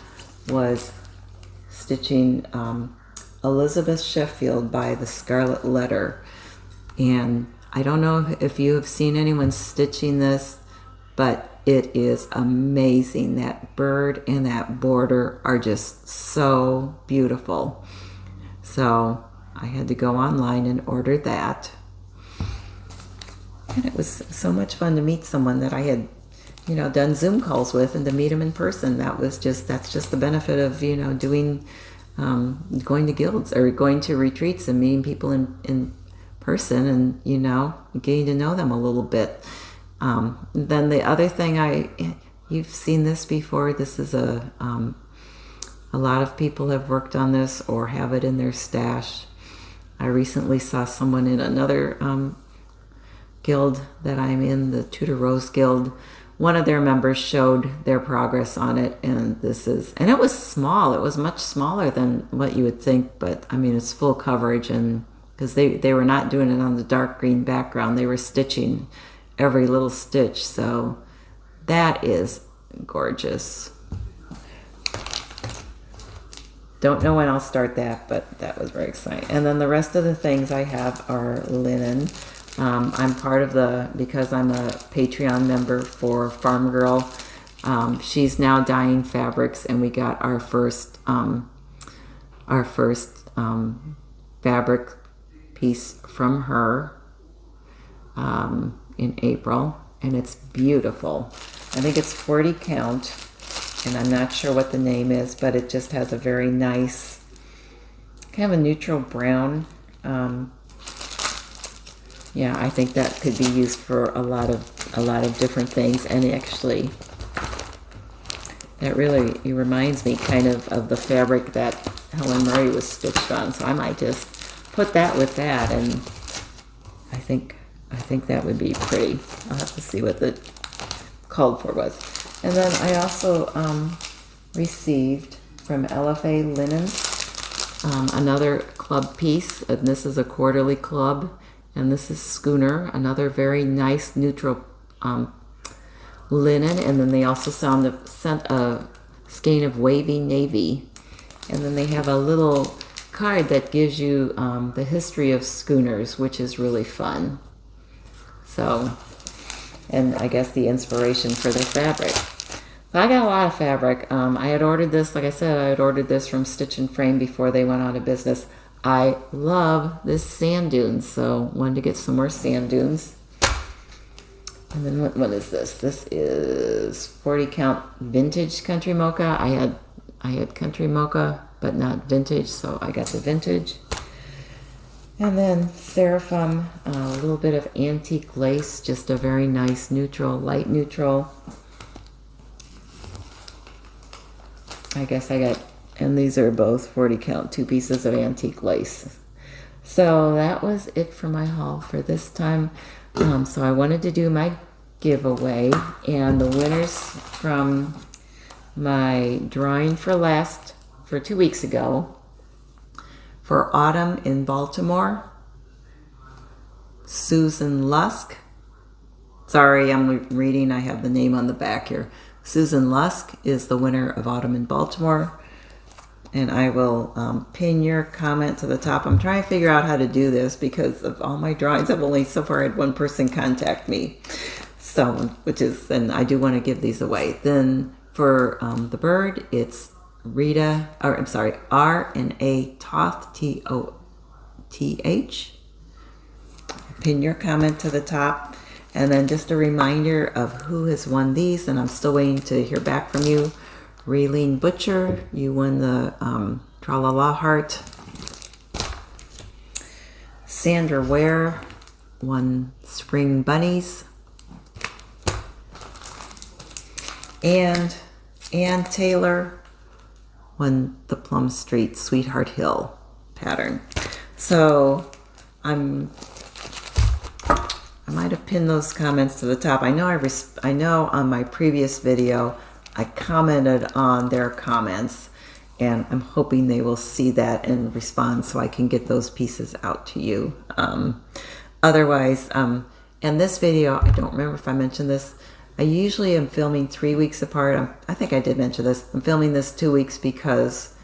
was stitching Elizabeth Sheffield by the Scarlet Letter. And I don't know if you have seen anyone stitching this, but it is amazing. That bird and that border are just so beautiful. So I had to go online and order that. And it was so much fun to meet someone that I had, done Zoom calls with, and to meet them in person. That's just the benefit of, doing, going to guilds or going to retreats and meeting people in person, and getting to know them a little bit. Then the other thing, you've seen this before. This is a lot of people have worked on this or have it in their stash. I recently saw someone in another guild that I'm in, the Tudor Rose Guild. One of their members showed their progress on it, and it was small. It was much smaller than what you would think, but I mean, it's full coverage, and because they were not doing it on the dark green background, they were stitching every little stitch. So that is gorgeous. Don't know when I'll start that, but that was very exciting. And then the rest of the things I have are linen. I'm part of because I'm a Patreon member for Farmgirl. She's now dyeing fabrics, and we got our first fabric piece from her in April, and it's beautiful. I think it's 40 count, and I'm not sure what the name is, but it just has a very nice kind of a neutral brown. Yeah, I think that could be used for a lot of different things, and actually that really reminds me kind of the fabric that Helen Murray was stitched on, so I might just put that with that, and I think that would be pretty. I'll have to see what the called for was. And then I also received from LFA Linen another club piece, and this is a quarterly club, and this is Schooner, another very nice neutral linen, and then they also sent a skein of wavy navy, and then they have a little card that gives you the history of schooners, which is really fun. So, and I guess the inspiration for the fabric. So I got a lot of fabric. I had ordered this, like I said, I had ordered this from Stitch and Frame before they went out of business. I love this sand dunes, so wanted to get some more sand dunes. And then what is this? This is 40 count vintage country mocha. I had country mocha, but not vintage, so I got the vintage. And then Seraphim, a little bit of antique lace, just a very nice neutral, light neutral. I guess I got, and these are both 40 count, 2 pieces of antique lace. So that was it for my haul for this time. So I wanted to do my giveaway, and the winners from my drawing for 2 weeks ago for Autumn in Baltimore, Susan Lusk. Sorry, I'm reading, I have the name on the back here. Susan Lusk is the winner of Autumn in Baltimore. And I will pin your comment to the top. I'm trying to figure out how to do this because of all my drawings. I've only so far had one person contact me. So, and I do want to give these away. Then for the bird, it's R&A Toth, T-O-T-H. Pin your comment to the top. And then just a reminder of who has won these, and I'm still waiting to hear back from you. Raylene Butcher, you won the Tra-La-La Heart. Sandra Ware won Spring Bunnies. And Ann Taylor won the Plum Street Sweetheart Hill pattern. So I might have pinned those comments to the top. I know on my previous video I commented on their comments, and I'm hoping they will see that and respond so I can get those pieces out to you. Otherwise, and this video, I don't remember if I mentioned this, I usually am filming 3 weeks apart. I think I did mention this. I'm filming this 2 weeks because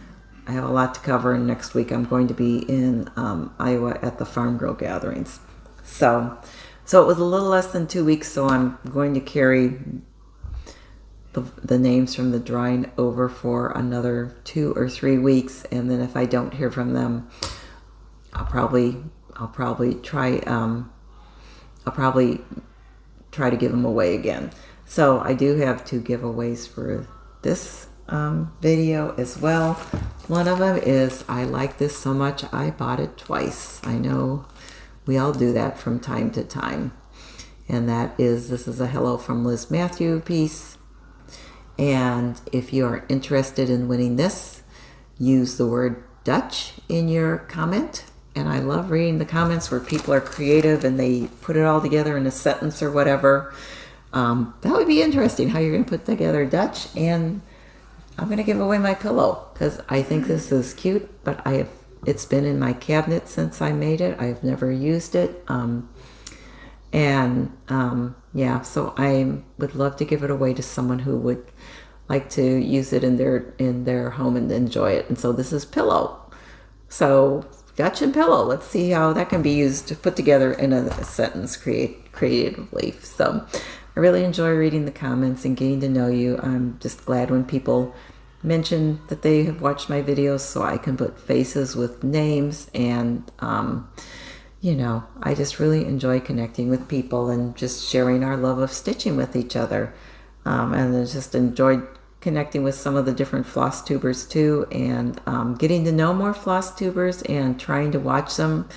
I have a lot to cover, and next week I'm going to be in Iowa at the Farmgirl Gatherings. So it was a little less than 2 weeks, so I'm going to carry the names from the drawing over for another 2 or 3 weeks, and then if I don't hear from them, I'll probably try to give them away again. So I do have 2 giveaways for this video as well. One of them is I like this so much I bought it twice. I know we all do that from time to time, and this is a Hello from Liz Matthew piece. And if you are interested in winning this, use the word Dutch in your comment. And I love reading the comments where people are creative and they put it all together in a sentence or whatever. That would be interesting how you're going to put together Dutch. And I'm going to give away my pillow because I think this is cute, but it's been in my cabinet since I made it. I've never used it. Yeah, so I would love to give it away to someone who would like to use it in their home and enjoy it. And so this is pillow. So Dutch and pillow. Let's see how that can be used to put together in a sentence creatively. So I really enjoy reading the comments and getting to know you. I'm just glad when people mention that they have watched my videos so I can put faces with names, and you know, I just really enjoy connecting with people and just sharing our love of stitching with each other. And I just enjoyed connecting with some of the different floss tubers too, and getting to know more floss tubers and trying to watch them.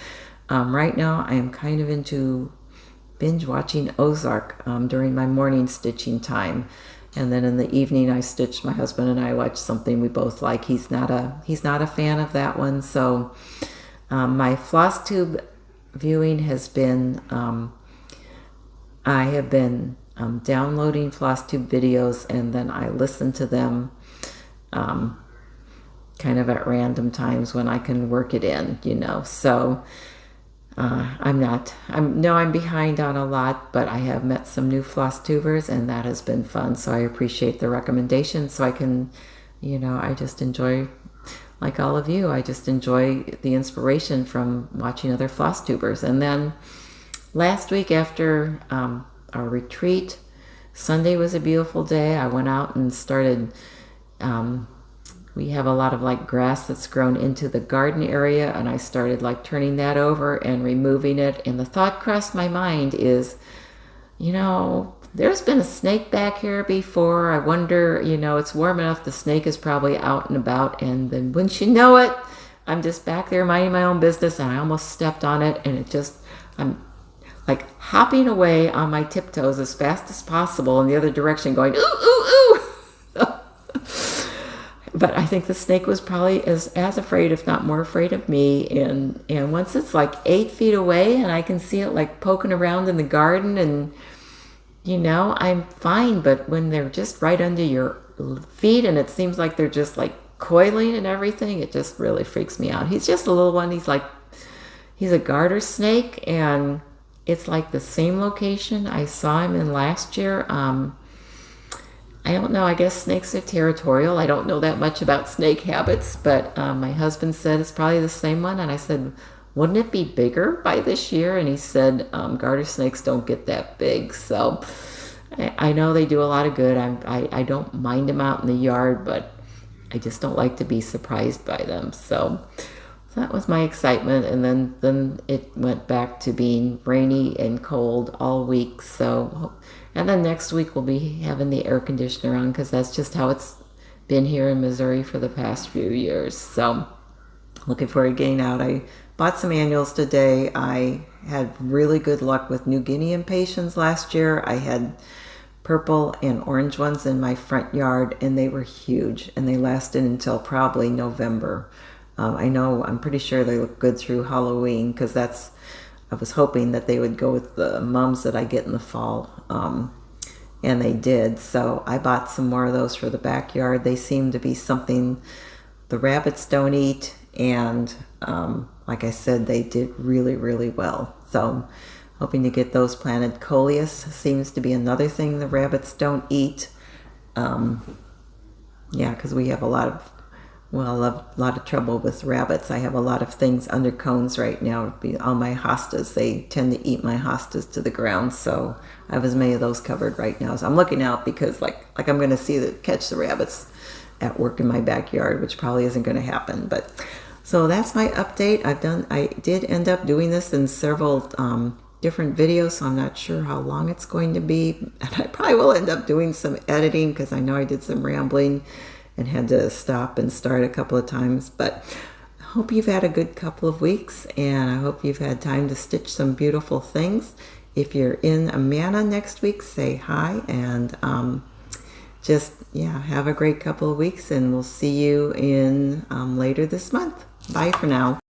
Right now I am kind of into binge watching Ozark during my morning stitching time, and then in the evening I stitch. My husband and I watch something we both like. He's not a fan of that one, so my Flosstube viewing has been I have been downloading Flosstube videos, and then I listen to them kind of at random times when I can work it in, you know. So I'm behind on a lot, but I have met some new Flosstubers, and that has been fun. So I appreciate the recommendation. So I can, you know, I just enjoy, like all of you, I just enjoy the inspiration from watching other Flosstubers. And then last week after our retreat, Sunday was a beautiful day. I went out and started, we have a lot of like grass that's grown into the garden area, and I started like turning that over and removing it. And the thought crossed my mind is, there's been a snake back here before. I wonder, it's warm enough. The snake is probably out and about. And then wouldn't you know it, I'm just back there minding my own business, and I almost stepped on it. And I'm like hopping away on my tiptoes as fast as possible in the other direction, going, ooh, ooh, ooh. But I think the snake was probably as afraid, if not more afraid of me. And once it's like 8 feet away and I can see it like poking around in the garden, and I'm fine. But when they're just right under your feet and it seems like they're just like coiling and everything, it just really freaks me out. He's just a little one. He's a garter snake, and it's like the same location I saw him in last year. I don't know. I guess snakes are territorial. I don't know that much about snake habits, but my husband said it's probably the same one. And I said, wouldn't it be bigger by this year? And he said, garter snakes don't get that big. So I know they do a lot of good. I don't mind them out in the yard, but I just don't like to be surprised by them. So that was my excitement. And then it went back to being rainy and cold all week. And then next week we'll be having the air conditioner on, because that's just how it's been here in Missouri for the past few years. So looking forward to getting out. I bought some annuals today. I had really good luck with New Guinea impatiens last year. I had purple and orange ones in my front yard, and they were huge, and they lasted until probably November. I'm pretty sure they look good through Halloween, because I was hoping that they would go with the mums that I get in the fall, and they did. So I bought some more of those for the backyard. They seem to be something the rabbits don't eat, and like I said, they did really, really well. So hoping to get those planted. Coleus seems to be another thing the rabbits don't eat. Because we have a lot of trouble with rabbits. I have a lot of things under cones right now. All my hostas, they tend to eat my hostas to the ground. So I have as many of those covered right now. So I'm looking out, because like I'm going to catch the rabbits at work in my backyard, which probably isn't going to happen. But so that's my update. I did end up doing this in several different videos, so I'm not sure how long it's going to be. And I probably will end up doing some editing, because I know I did some rambling and had to stop and start a couple of times. But I hope you've had a good couple of weeks, and I hope you've had time to stitch some beautiful things. If you're in Amana next week, say hi, and have a great couple of weeks, and we'll see you in later this month. Bye for now.